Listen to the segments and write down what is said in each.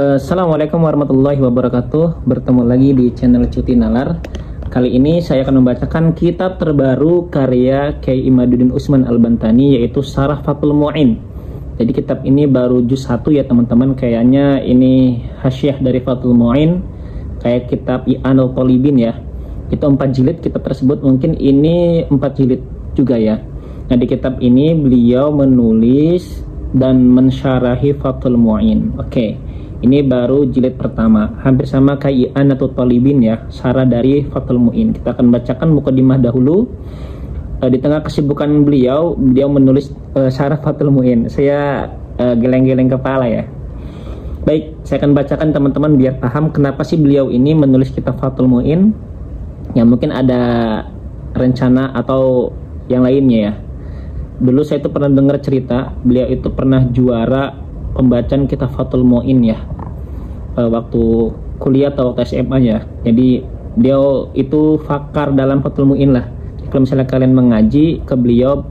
Assalamualaikum warahmatullahi wabarakatuh. Bertemu lagi di channel Cuti Nalar. Kali ini saya akan membacakan kitab terbaru karya Kiai Imaduddin Usman Al-Bantani, yaitu Syarah Fathul Mu'in. Jadi kitab ini baru juz 1 ya teman-teman. Kayaknya ini hasyiah dari Fathul Mu'in, kayak kitab I'anul Thalibin ya. Itu 4 jilid kitab tersebut, mungkin ini 4 jilid juga ya. Nah, di kitab ini beliau menulis dan mensyarahi Fathul Mu'in. Oke, ini baru jilid pertama, hampir sama kayak I'anatul Thalibin ya, syarah dari Fathul Mu'in. Kita akan bacakan mukadimah dahulu. Di tengah kesibukan beliau menulis syarah Fathul Mu'in. Saya geleng-geleng kepala ya. Baik, saya akan bacakan teman-teman biar paham kenapa sih beliau ini menulis kitab Fathul Mu'in. Ya mungkin ada rencana atau yang lainnya ya. Dulu saya itu pernah dengar cerita beliau itu pernah juara pembacaan kitab Fathul Mu'in ya, waktu kuliah atau waktu SMA ya. Jadi beliau itu fakar dalam Fathul Mu'in lah. Kalau misalnya kalian mengaji ke beliau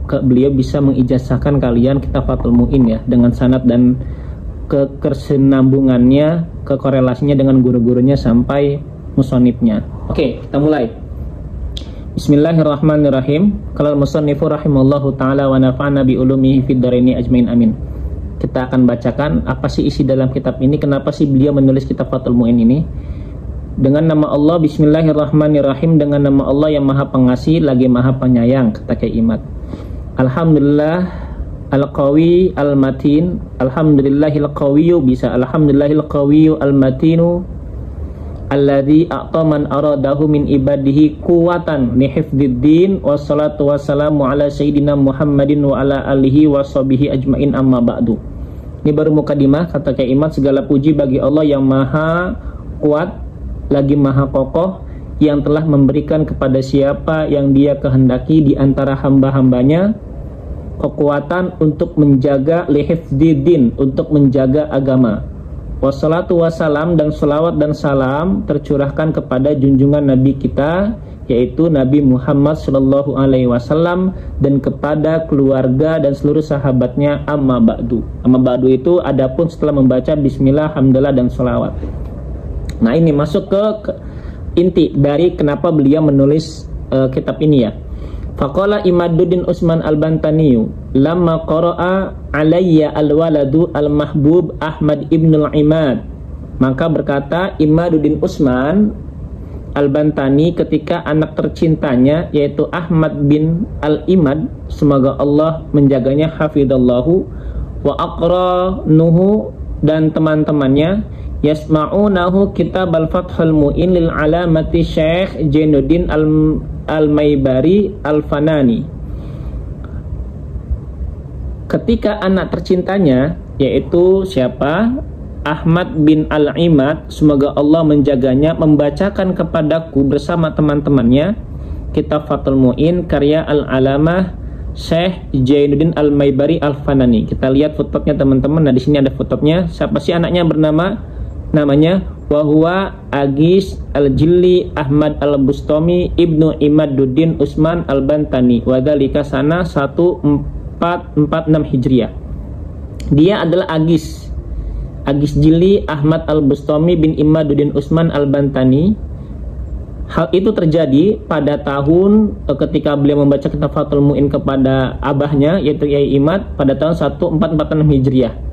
bisa mengijazahkan kalian kitab Fathul Mu'in ya, dengan sanad dan kesinambungannya, kekorelasinya dengan guru-gurunya sampai musonifnya. Oke, kita mulai. Bismillahirrahmanirrahim. Qala al-musannifu rahimallahu ta'ala wa nafa'na bi ulumihi fid dharaini ajmain amin. Kita akan bacakan apa sih isi dalam kitab ini, kenapa sih beliau menulis kitab Fathul Mu'in ini. Dengan nama Allah, bismillahirrahmanirrahim, dengan nama Allah yang maha pengasih lagi maha penyayang, kata Kiai Imad. Alhamdulillah al-qawi al-matin, alhamdulillahil qawiyyu, bisa alhamdulillahil qawiyyu al-matinu alladzi a'ta man aradahu min ibadihi quwwatan li hifdziddin, wassalatu wassalamu ala sayyidina Muhammadin wa ala alihi wa sahbihi ajmain, amma ba'du. Ini baru mukadimah, kata Kiai Imad, segala puji bagi Allah yang maha kuat lagi maha kokoh, yang telah memberikan kepada siapa yang dia kehendaki di antara hamba-hambanya kekuatan untuk menjaga li hifdziddin, untuk menjaga agama. Wassalatu wassalam, dan salawat dan salam tercurahkan kepada junjungan Nabi kita, yaitu Nabi Muhammad Sallallahu Alaihi Wasallam, dan kepada keluarga dan seluruh sahabatnya, amma ba'du. Amma ba'du itu adapun setelah membaca bismillah, hamdalah, dan salawat. Nah, ini masuk ke inti dari kenapa beliau menulis kitab ini ya. Faqala Imaduddin Usman Al-Bantani lamma qara'a alayya al-waladu al-mahbub Ahmad ibn al-Imad. Maka berkata Imaduddin Usman Al-Bantani ketika anak tercintanya yaitu Ahmad bin al-Imad, semoga Allah menjaganya, hafidallahu, wa aqranuhu, dan teman-temannya, yasma'unahu kitab al-Fathul Mu'in lil alamati Syekh Jainuddin al-Maibari al-Fanani. Ketika anak tercintanya yaitu siapa? Ahmad bin al-Imad, semoga Allah menjaganya, membacakan kepadaku bersama teman-temannya kitab Fathul Mu'in karya al-alamah Syekh Jainuddin al-Maibari al-Fanani. Kita lihat footnote-nya teman-teman. Nah, di sini ada footnote-nya. Siapa sih anaknya? Namanya Wahwa Agis Al-Jilli Ahmad Al-Bustami Ibnu Imaduddin Usman Al-Bantani, wadhalika sana 1446 Hijriah. Dia adalah Agis Jilli Ahmad Al-Bustami bin Imaduddin Usman Al-Bantani. Hal itu terjadi pada tahun ketika beliau membaca kitab Fathul Mu'in kepada abahnya yaitu Kiai Imad pada tahun 1446 Hijriah.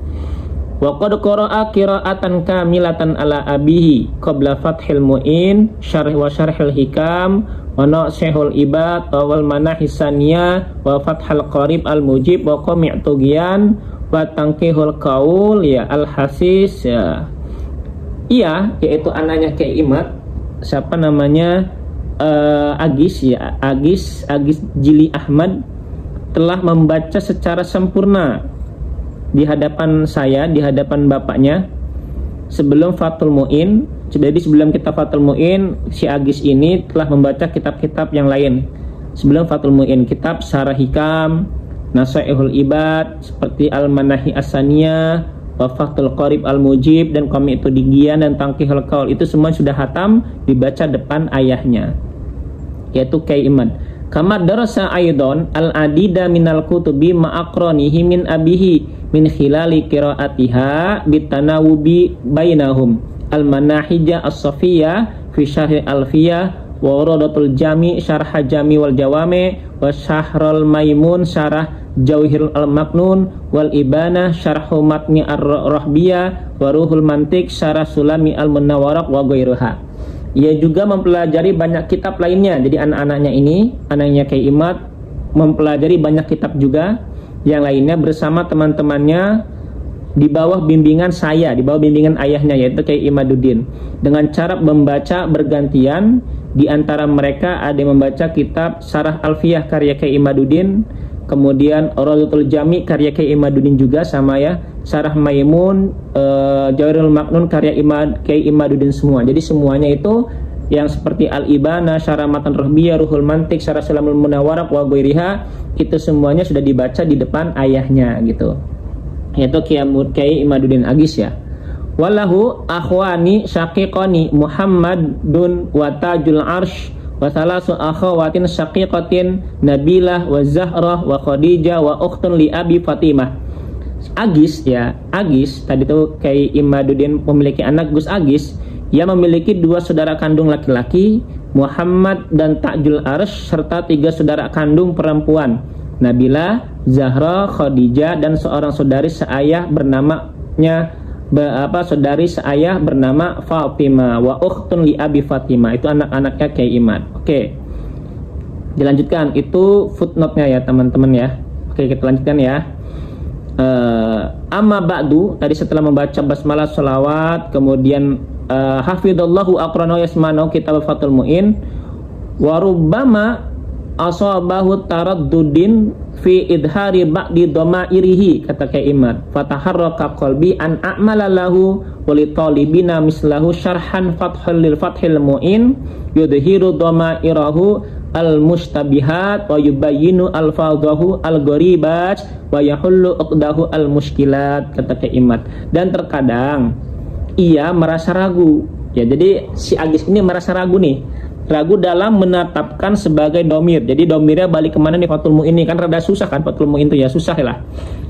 Wa qad qara'a qira'atan kamilatan ala abihi qabla Fathil Mu'in syarhil hikam wa nasihul ibad wal manahisaniyah wa Fathul Qarib al-Mujib wa qami'tu gyan wa tanqihul qaul ya al-hasis ya. Iya, yaitu anaknya Kiai Imad, siapa namanya, Agis ya, Agis Jili Ahmad, telah membaca secara sempurna di hadapan saya, di hadapan bapaknya sebelum Fathul Mu'in. Jadi sebelum kitab Fathul Mu'in, si Agis ini telah membaca kitab-kitab yang lain sebelum Fathul Mu'in, kitab Syarah Hikam, Nasaihul Ibad seperti Al-Manahi As-Saniyah, wa Fathul Qarib Al-Mujib, dan Qami'tu Digian, dan Tanqihul Qaul. Itu semua sudah hatam dibaca depan ayahnya yaitu Kiai Imad. Kama darasa aidon al-adida minal kutubi ma'akronihi min abihi min khilali qiraatiha bitanawubi bainahum al-manahija as-safiyah fi syarh al-fiyah wa uradatul jami syarh jami wal jawami wa syahrul maimun syarah jauhirul al-maknun wal ibana syarhu matni ar-rahbiyah wa ruhul mantik syarah sulami al-munawwarak wa ghairuha. Ia juga mempelajari banyak kitab lainnya. Jadi anak-anaknya ini, anaknya Kyai Imad mempelajari banyak kitab juga yang lainnya bersama teman-temannya di bawah bimbingan saya, di bawah bimbingan ayahnya yaitu Kyai Imaduddin. Dengan cara membaca bergantian, di antara mereka ada yang membaca kitab Syarah Alfiyah karya Kyai Imaduddin, kemudian Uradatul Jami karya Kyai Imaduddin juga sama ya, Syarah Maimun, Jawahirul Maknun karya Kyai Imaduddin semua. Jadi semuanya itu yang seperti Al-Ibana, Syarah Matan Rahbiyah, Ruhul Mantik, Syarah Sulamul Munawwarak wa ghairiha, itu semuanya sudah dibaca di depan ayahnya gitu. Yaitu Kyai Imaduddin Agis ya. Walahu akhwani syaqiqani Muhammadun wa Tajul Arsh wa salasu akhawatin syaqiqatin Nabilah wa Zahrah wa Khadijah wa ukhtun li Abi Fatimah. Agis ya, Agis tadi tuh Kyai Imaduddin memiliki anak Gus Agis. Ia memiliki 2 saudara kandung laki-laki, Muhammad dan Ta'jul Arsh, serta 3 saudara kandung perempuan, Nabilah, Zahra, Khadijah, dan seorang saudari seayah saudari seayah bernama Fatimah wa ukhtun li Abi Fatimah. Itu anak-anaknya Kyai Imad. Oke. Dilanjutkan, itu footnote-nya ya teman-teman ya. Oke, kita lanjutkan ya. Amma ba'du, tadi setelah membaca basmalah sholawat, kemudian hafidallahu aqranahu yasmanahu kitab Fathul Mu'in, wa rubbama asabahu taraddudin fi idhari ba'di dhamairihi, kata Kyai Imad, fataharraka qalbi an a'mala lahu wa li talibina mislahu syarhan fathul lil fathil mu'in yudhiru dhamairahu al-mustabihat wa yubayyinu al-fadhahu al-gharibat wa yahullu uqdahu al-mushkilat, kata Kyai Imad. Dan terkadang ia merasa ragu ya, jadi si Agis ini merasa ragu nih, ragu dalam menetapkan sebagai domir. Jadi domirnya balik kemana nih Fathul Mu'in ini, kan rada susah kan Fathul Mu'in itu ya, susah lah.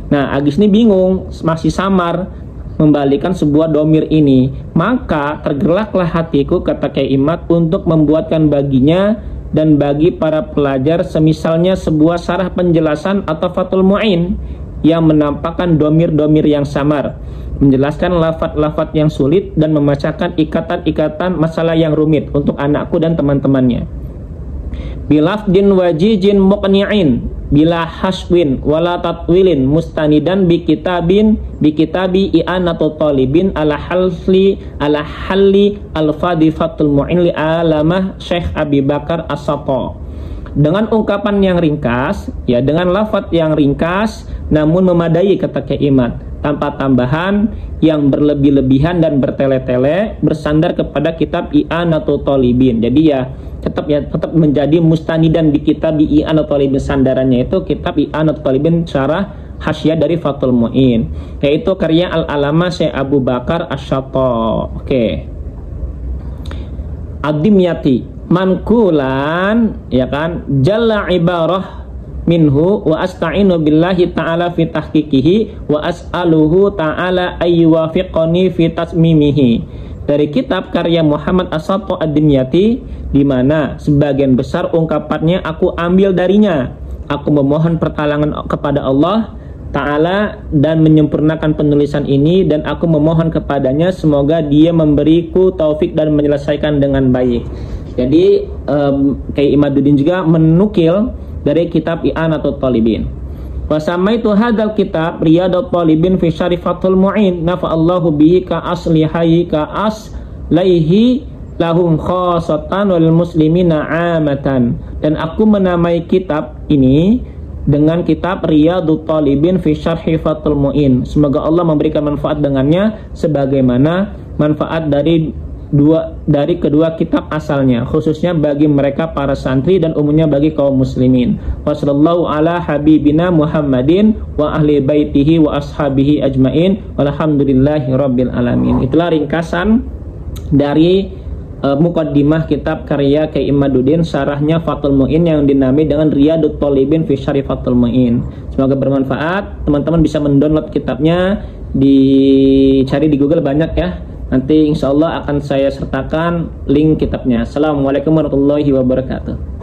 Nah Agis ini bingung, masih samar membalikan sebuah domir ini. Maka tergeraklah hatiku, kata Kyai Imad, untuk membuatkan baginya dan bagi para pelajar semisalnya sebuah syarah penjelasan atau Fathul Mu'in yang menampakkan domir-domir yang samar, menjelaskan lafaz-lafaz yang sulit dan memecahkan ikatan-ikatan masalah yang rumit untuk anakku dan teman-temannya. Bilafdin wajijin muqni'in bila haswin wala tatwilin mustanidan bi kitabi i'anatul talibin ala halli al-fadhi Fathul Mu'in li alamah Syekh Abi Bakar As-Satta. Dengan ungkapan yang ringkas ya, dengan lafaz yang ringkas namun memadai, kata Kyai Imad, tanpa tambahan yang berlebih-lebihan dan bertele-tele, bersandar kepada kitab I'anatul Talibin. Jadi ya tetap menjadi mustanidan di kitab I'anatul Talibin, sandarannya itu kitab I'anatul Talibin syarah hasyiah dari Fathul Mu'in, yaitu karya Al-Alama Syekh Abu Bakar Asy-Syatta. Oke. Ad-Dimyati mankulan ya kan, jalla ibarah minhu wa asta'inu billahi ta'ala fi tahqiqihi wa as'aluhu ta'ala ayyuwafiqani fi tasmimihi. Dari kitab karya Muhammad As-Satta Ad-Dimyati, di mana sebagian besar ungkapannya aku ambil darinya. Aku memohon pertolongan kepada Allah Ta'ala dan menyempurnakan penulisan ini, dan aku memohon kepadanya semoga dia memberiku taufik dan menyelesaikan dengan baik. Jadi Kyai Imaduddin juga menukil dari kitab I'anatul Talibin. Wa samaitu hadzal kitab Riyadut Talibin fi syarh Fathul Mu'in nafa'allahu bihi ka aslihai ka aslaihi lahum khassatan wal muslimina 'amatan. Dan aku menamai kitab ini dengan kitab Riyadut Talibin fi syarh Fathul Mu'in. Semoga Allah memberikan manfaat dengannya sebagaimana manfaat dari kedua kitab asalnya, khususnya bagi mereka para santri dan umumnya bagi kaum muslimin. Wassallallahu ala habibina Muhammadin wa ahli baitihi wa ashabihi ajmain walhamdulillahi rabbil alamin. Itulah ringkasan dari muqaddimah kitab karya Kiai Imaduddin, syarahnya Fathul Mu'in yang dinamai dengan Riyadut Thalibin fi Syarhi Fathul Mu'in. Semoga bermanfaat. Teman-teman bisa mendownload kitabnya, dicari di Google banyak ya. Nanti insya Allah akan saya sertakan link kitabnya. Assalamualaikum warahmatullahi wabarakatuh.